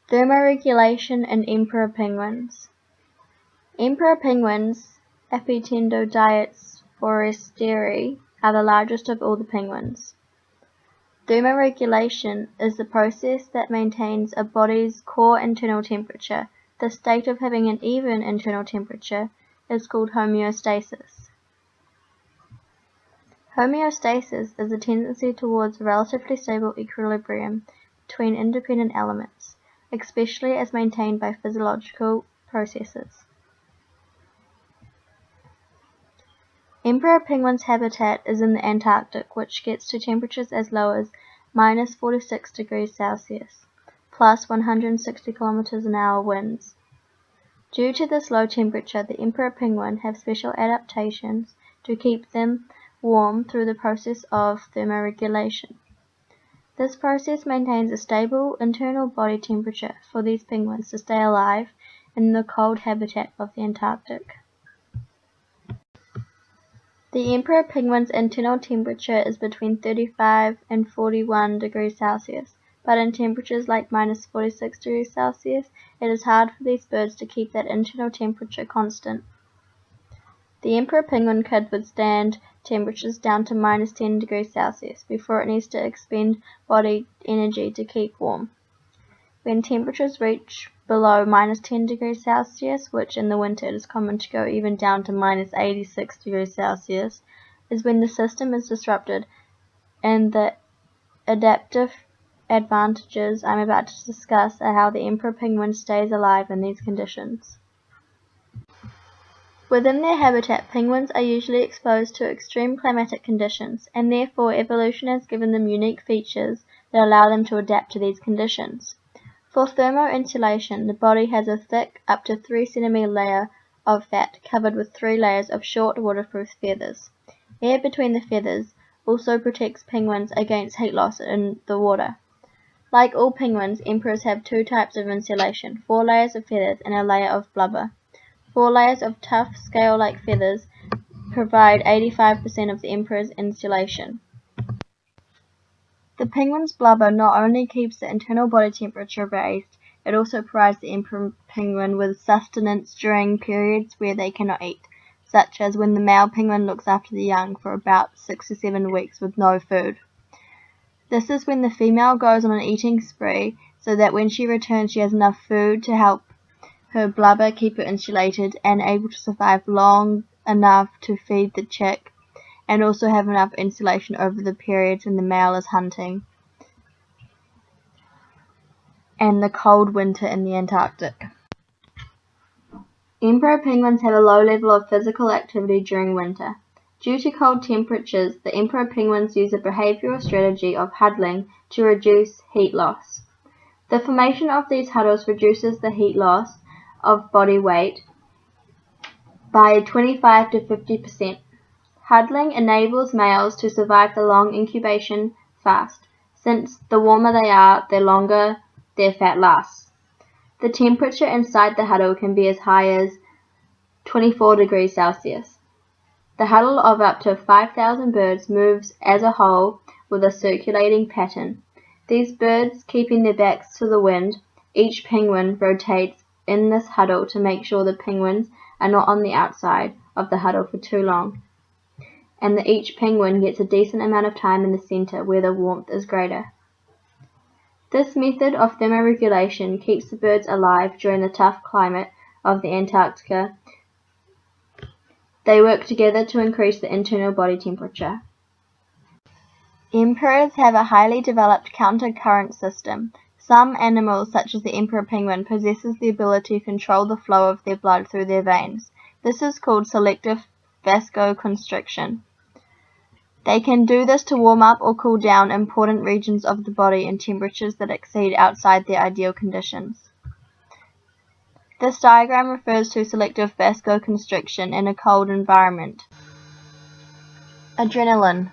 Thermoregulation in emperor penguins. Emperor penguins, Apetendodiates foresteri, are the largest of all the penguins. Thermoregulation is the process that maintains a body's core internal temperature. The state of having an even internal temperature is called homeostasis. Homeostasis is a tendency towards a relatively stable equilibrium between independent elements, especially as maintained by physiological processes. Emperor penguin's habitat is in the Antarctic, which gets to temperatures as low as -46 degrees Celsius, plus 160 kilometers an hour winds. Due to this low temperature, the emperor penguin have special adaptations to keep them warm through the process of thermoregulation. This process maintains a stable internal body temperature for these penguins to stay alive in the cold habitat of the Antarctic. The emperor penguin's internal temperature is between 35 and 41 degrees Celsius, but in temperatures like -46 degrees Celsius, it is hard for these birds to keep that internal temperature constant. The emperor penguin could withstand temperatures down to -10 degrees Celsius before it needs to expend body energy to keep warm. When temperatures reach below -10 degrees Celsius, which in the winter it is common to go even down to -86 degrees Celsius, is when the system is disrupted, and the adaptive advantages I'm about to discuss are how the emperor penguin stays alive in these conditions. Within their habitat, penguins are usually exposed to extreme climatic conditions, and therefore evolution has given them unique features that allow them to adapt to these conditions. For thermoinsulation, the body has a thick, up to 3 cm layer of fat covered with 3 layers of short, waterproof feathers. Air between the feathers also protects penguins against heat loss in the water. Like all penguins, emperors have 2 types of insulation, 4 layers of feathers and a layer of blubber. 4 layers of tough, scale-like feathers provide 85% of the emperor's insulation. The penguin's blubber not only keeps the internal body temperature raised, it also provides the emperor penguin with sustenance during periods where they cannot eat, such as when the male penguin looks after the young for about 6 to 7 weeks with no food. This is when the female goes on an eating spree, so that when she returns she has enough food to help her blubber keep her insulated and able to survive long enough to feed the chick, and also have enough insulation over the periods when the male is hunting and the cold winter in the Antarctic. Emperor penguins have a low level of physical activity during winter. Due to cold temperatures, the emperor penguins use a behavioral strategy of huddling to reduce heat loss. The formation of these huddles reduces the heat loss of body weight by 25 to 50%. Huddling enables males to survive the long incubation fast, since the warmer they are, the longer their fat lasts. The temperature inside the huddle can be as high as 24 degrees Celsius. The huddle of up to 5,000 birds moves as a whole with a circulating pattern. These birds keeping their backs to the wind, each penguin rotates in this huddle to make sure the penguins are not on the outside of the huddle for too long, and that each penguin gets a decent amount of time in the center where the warmth is greater. This method of thermoregulation keeps the birds alive during the tough climate of the Antarctica. They work together to increase the internal body temperature. Emperors have a highly developed counter-current system. Some animals, such as the emperor penguin, possesses the ability to control the flow of their blood through their veins. This is called selective vasoconstriction. They can do this to warm up or cool down important regions of the body in temperatures that exceed outside their ideal conditions. This diagram refers to selective vasoconstriction in a cold environment. Adrenaline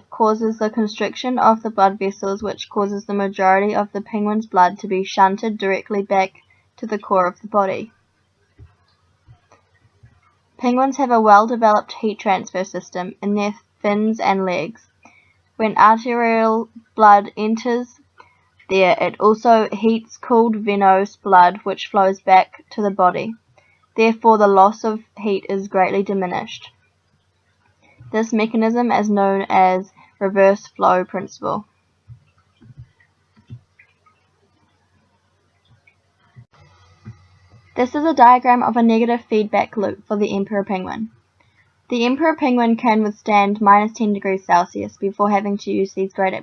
causes the constriction of the blood vessels, which causes the majority of the penguin's blood to be shunted directly back to the core of the body. Penguins have a well-developed heat transfer system in their fins and legs. When arterial blood enters there, it also heats cooled venous blood which flows back to the body. Therefore, the loss of heat is greatly diminished. This mechanism is known as reverse flow principle. This is a diagram of a negative feedback loop for the emperor penguin. The emperor penguin can withstand minus 10 degrees Celsius before having to use these great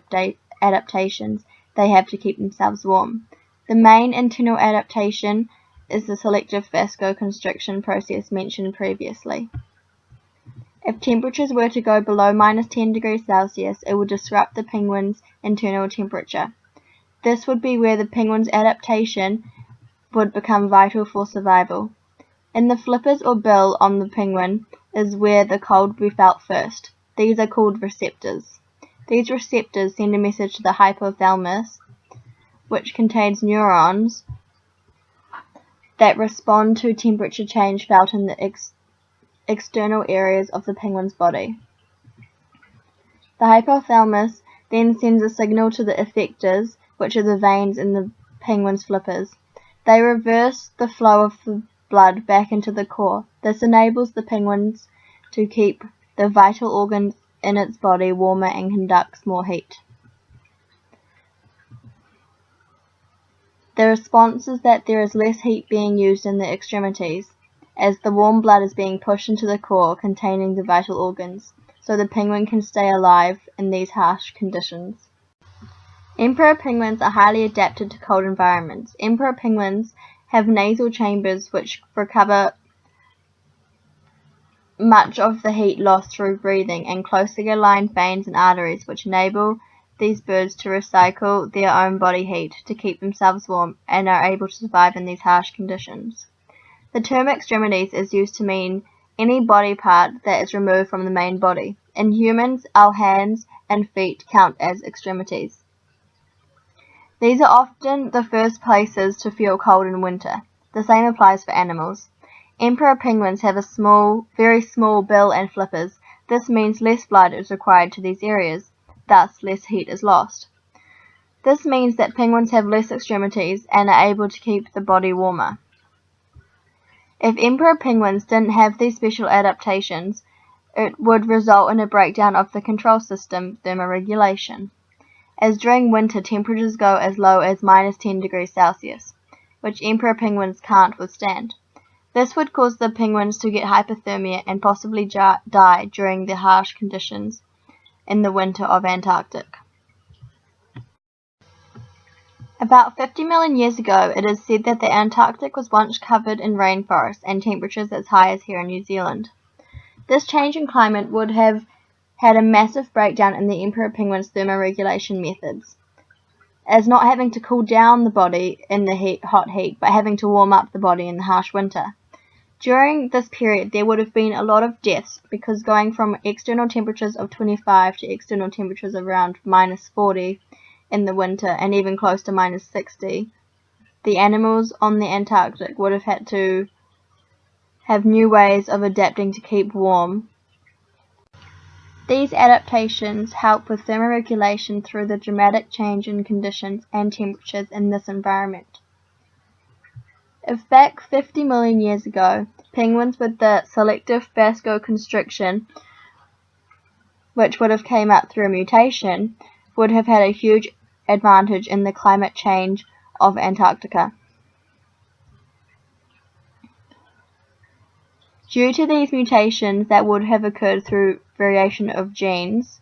adaptations they have to keep themselves warm. The main internal adaptation is the selective vasoconstriction process mentioned previously. If temperatures were to go below minus 10 degrees Celsius, it would disrupt the penguin's internal temperature. This would be where the penguin's adaptation would become vital for survival. In the flippers or bill on the penguin is where the cold would be felt first. These are called receptors. These receptors send a message to the hypothalamus, which contains neurons that respond to temperature change felt in the external areas of the penguin's body. The hypothalamus then sends a signal to the effectors, which are the veins in the penguin's flippers. They reverse the flow of the blood back into the core. This enables the penguins to keep the vital organs in its body warmer and conducts more heat. The response is that there is less heat being used in the extremities, as the warm blood is being pushed into the core containing the vital organs, so the penguin can stay alive in these harsh conditions. Emperor penguins are highly adapted to cold environments. Emperor penguins have nasal chambers which recover much of the heat lost through breathing, and closely aligned veins and arteries which enable these birds to recycle their own body heat to keep themselves warm and are able to survive in these harsh conditions. The term extremities is used to mean any body part that is removed from the main body. In humans, our hands and feet count as extremities. These are often the first places to feel cold in winter. The same applies for animals. Emperor penguins have a very small bill and flippers. This means less blood is required to these areas, thus less heat is lost. This means that penguins have less extremities and are able to keep the body warmer. If emperor penguins didn't have these special adaptations, it would result in a breakdown of the control system, thermoregulation, as during winter temperatures go as low as minus 10 degrees Celsius, which emperor penguins can't withstand. This would cause the penguins to get hypothermia and possibly die during the harsh conditions in the winter of Antarctic. About 50 million years ago, it is said that the Antarctic was once covered in rainforests and temperatures as high as here in New Zealand. This change in climate would have had a massive breakdown in the emperor penguin's thermoregulation methods, as not having to cool down the body in the hot heat, but having to warm up the body in the harsh winter. During this period, there would have been a lot of deaths, because going from external temperatures of 25 to external temperatures around minus 40 in the winter, and even close to minus 60, the animals on the Antarctic would have had to have new ways of adapting to keep warm. These adaptations help with thermoregulation through the dramatic change in conditions and temperatures in this environment. If back 50 million years ago, penguins with the selective vasoconstriction, which would have came up through a mutation, would have had a huge advantage in the climate change of Antarctica. Due to these mutations that would have occurred through variation of genes,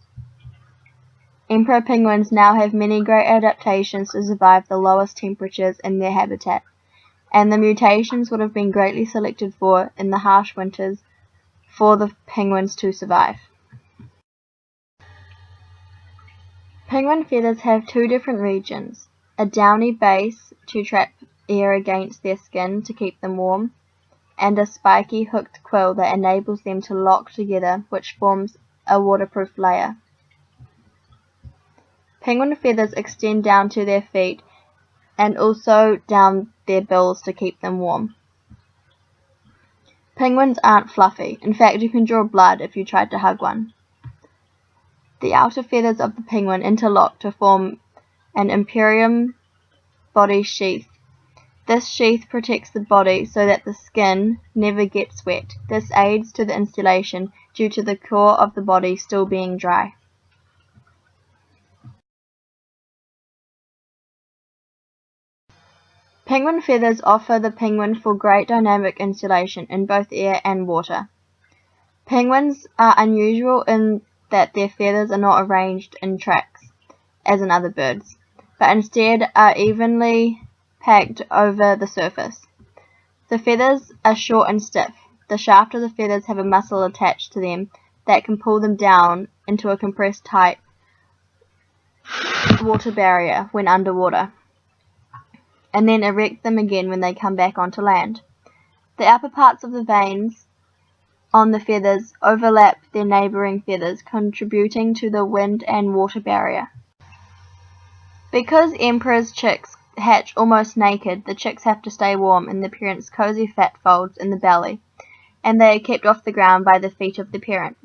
emperor penguins now have many great adaptations to survive the lowest temperatures in their habitat, and the mutations would have been greatly selected for in the harsh winters for the penguins to survive. Penguin feathers have two different regions, a downy base to trap air against their skin to keep them warm, and a spiky hooked quill that enables them to lock together, which forms a waterproof layer. Penguin feathers extend down to their feet and also down their bills to keep them warm. Penguins aren't fluffy. In fact, you can draw blood if you tried to hug one. The outer feathers of the penguin interlock to form an imperium body sheath. This sheath protects the body so that the skin never gets wet. This aids to the insulation due to the core of the body still being dry. Penguin feathers offer the penguin for great dynamic insulation in both air and water. Penguins are unusual in that their feathers are not arranged in tracts, as in other birds, but instead are evenly packed over the surface. The feathers are short and stiff. The shaft of the feathers have a muscle attached to them that can pull them down into a compressed tight water barrier when underwater, and then erect them again when they come back onto land. The upper parts of the veins on the feathers overlap their neighboring feathers, contributing to the wind and water barrier. Because emperor's chicks hatch almost naked, the chicks have to stay warm in the parent's cozy fat folds in the belly, and they are kept off the ground by the feet of the parent.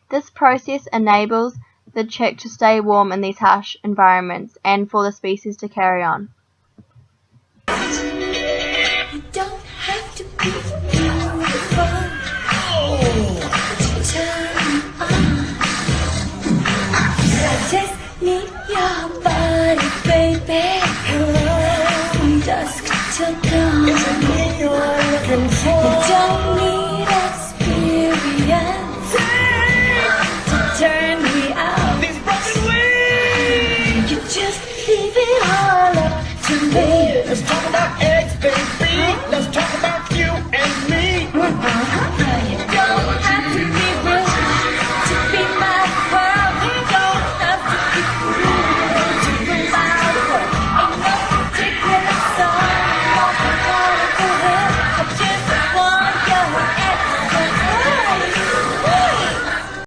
This process enables the chick to stay warm in these harsh environments and for the species to carry on.